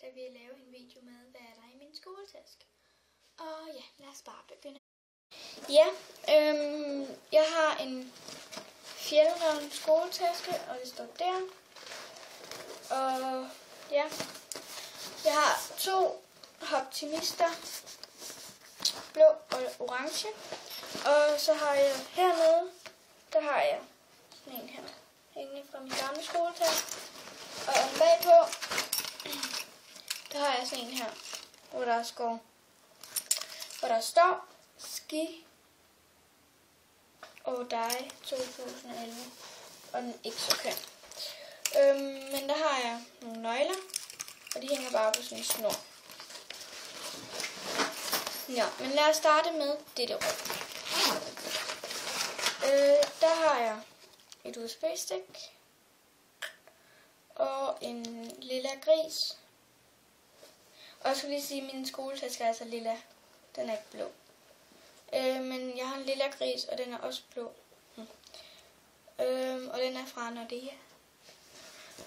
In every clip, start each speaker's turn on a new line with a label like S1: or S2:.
S1: skal vi lave en video med, hvad er der i min skoletaske. Og ja, lad os bare begynde. Ja, jeg har en fjeldrøven skoletaske, og det står der. Og ja, jeg har 2 optimister, blå og orange. Og så har jeg hernede, der har jeg sådan en her, hængende fra min gamle skoletaske. Og bagpå, der har jeg sådan en her, hvor der står Ski og dig 2011, og den er ikke så køn. Men der har jeg nogle nøgler, og de hænger bare på sådan en snor. Ja, men lad os starte med dette rum. Der har jeg et USB-stik og en lilla gris. Og jeg skulle lige sige, at min skoletaske er altså lilla. Den er ikke blå. Men jeg har en lilla gris, og den er også blå. Og den er fra Nordea.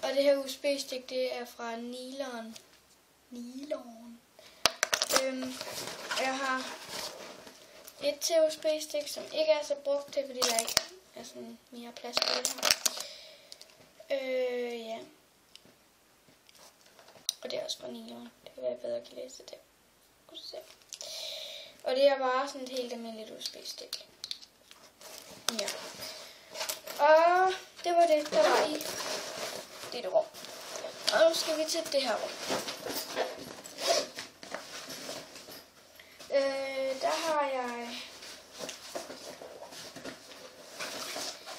S1: Og det her USB-stik, det er fra Nilon. Jeg har et til USB-stik, som ikke er så brugt til, fordi der ikke er sådan mere plads på det her. Ja. Og det er også fra Nilon. Det kan være bedre at læse det. Og det er bare sådan et helt almindeligt USB-stik. Ja. Og det var det, der var i dette rum. Og nu skal vi til det her rum. Der har jeg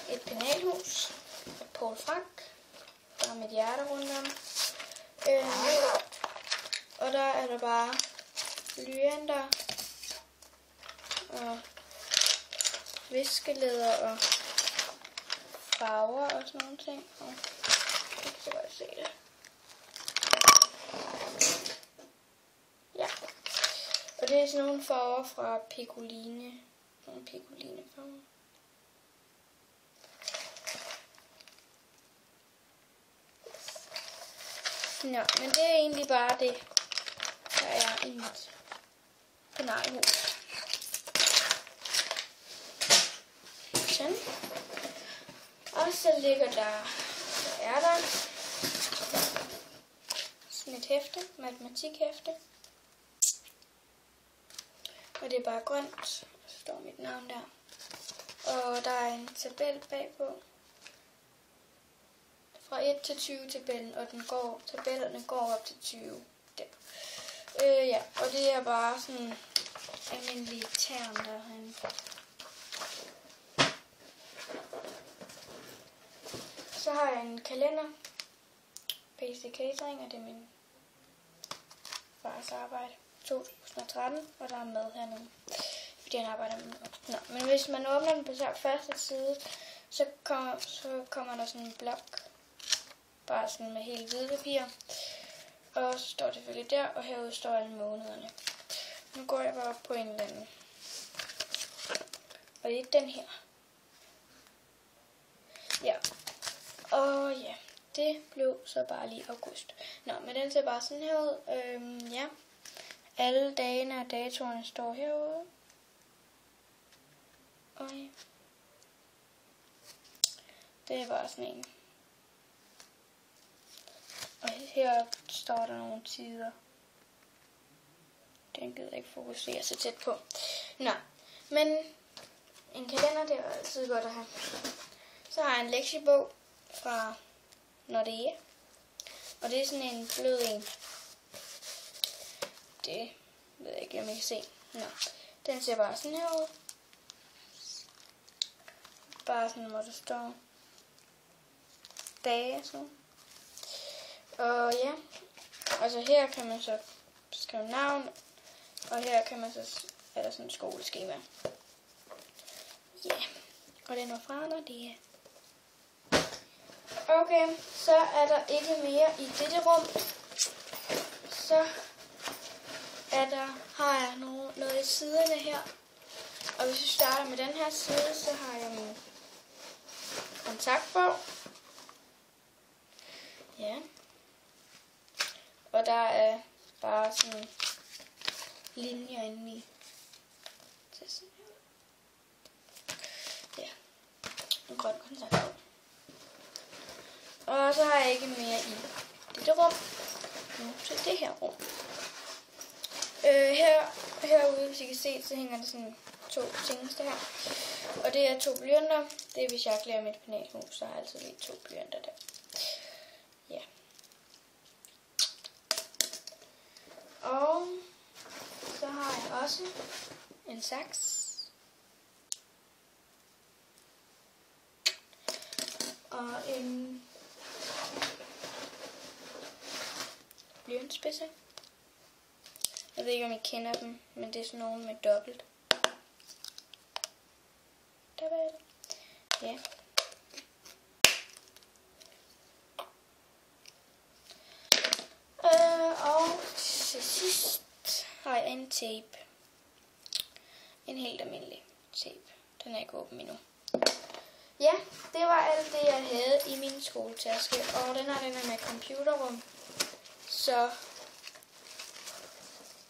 S1: et penalhus af Poul Frank. Der er mit hjerte rundt om. Og der er der bare blyanter og viskelæder og farver og sådan nogle ting. Og jeg kan godt se det. Ja. Og det er sådan nogle farver fra Piccoline. Nogle Piccoline farver. Nå, men det er egentlig bare det, der er i mit penalhus. Sådan. Og så ligger der sådan et hæfte, matematikhæfte. Og det er bare grønt, og så står mit navn der. Og der er en tabel bagpå. Fra 1 til 20 tabellen, og tabellerne går op til 20. Der. Ja, og det er bare sådan almindelige term derhen. Så har jeg en kalender. Basic Catering, og det er min fars arbejde. 2013, og der er mad hernede, fordi han arbejder med mad. Nå, men hvis man åbner den på første side, så kommer der sådan en blok, bare sådan med helt hvide papir. Og så står det selvfølgelig der, og herude står alle månederne. Nu går jeg bare op på en eller anden. Og det er den her. Ja. Og ja, det blev så bare lige august. Nå, men den ser bare sådan her ud. Ja. Alle dagene og datoerne står herude. Og ja. Det er bare sådan en. Og her står der nogle tider. Den gider jeg ikke fokusere så tæt på. Nå, men en kalender, det er altid godt at have. Så har jeg en lektiebog fra Nordea. Og det er sådan en blød en. Det ved jeg ikke, om I kan se. Nå, den ser bare sådan her ud. Bare sådan, hvor der står dage og sådan. Og ja, og så her kan man så skrive navn, og her kan man så, er der sådan et skoleskema. Ja, og den er fra Nordea. Okay, så er der ikke mere i dette rum. Så har jeg noget i siderne her. Og hvis vi starter med den her side, så har jeg min kontaktbog. Ja. Og der er bare sådan linjer inde i. Ja, en grøn kontakt. Og så har jeg ikke mere i dette rum. Nu til det her rum. Herude, hvis I kan se, så hænger der sådan 2 tingester her. Og det er 2 blyanter. Det er, hvis jeg laver mit penalhus, så har jeg altid lige 2 blyanter der. Ja. Og så har jeg også en saks. Og en blyantspidse. Jeg ved ikke, om I kender dem, men det er sådan nogle med dobbelt. Der var det. Ja. Og til sidst har jeg en tape. En helt almindelig tape. Den er ikke åben endnu. Ja, det var alt det, jeg havde i min skoletaske. Og den er med computerrum. Så...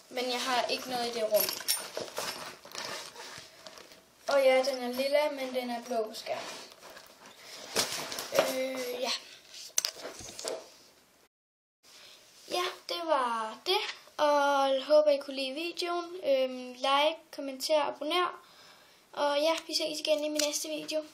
S1: Men jeg har ikke noget i det rum. Og ja, den er lilla, men den er blå på skærmen. Ja. Ja, det var det. Og jeg håber, I kunne lide videoen. Like, kommenter, abonner. Og ja, vi ses igen i min næste video.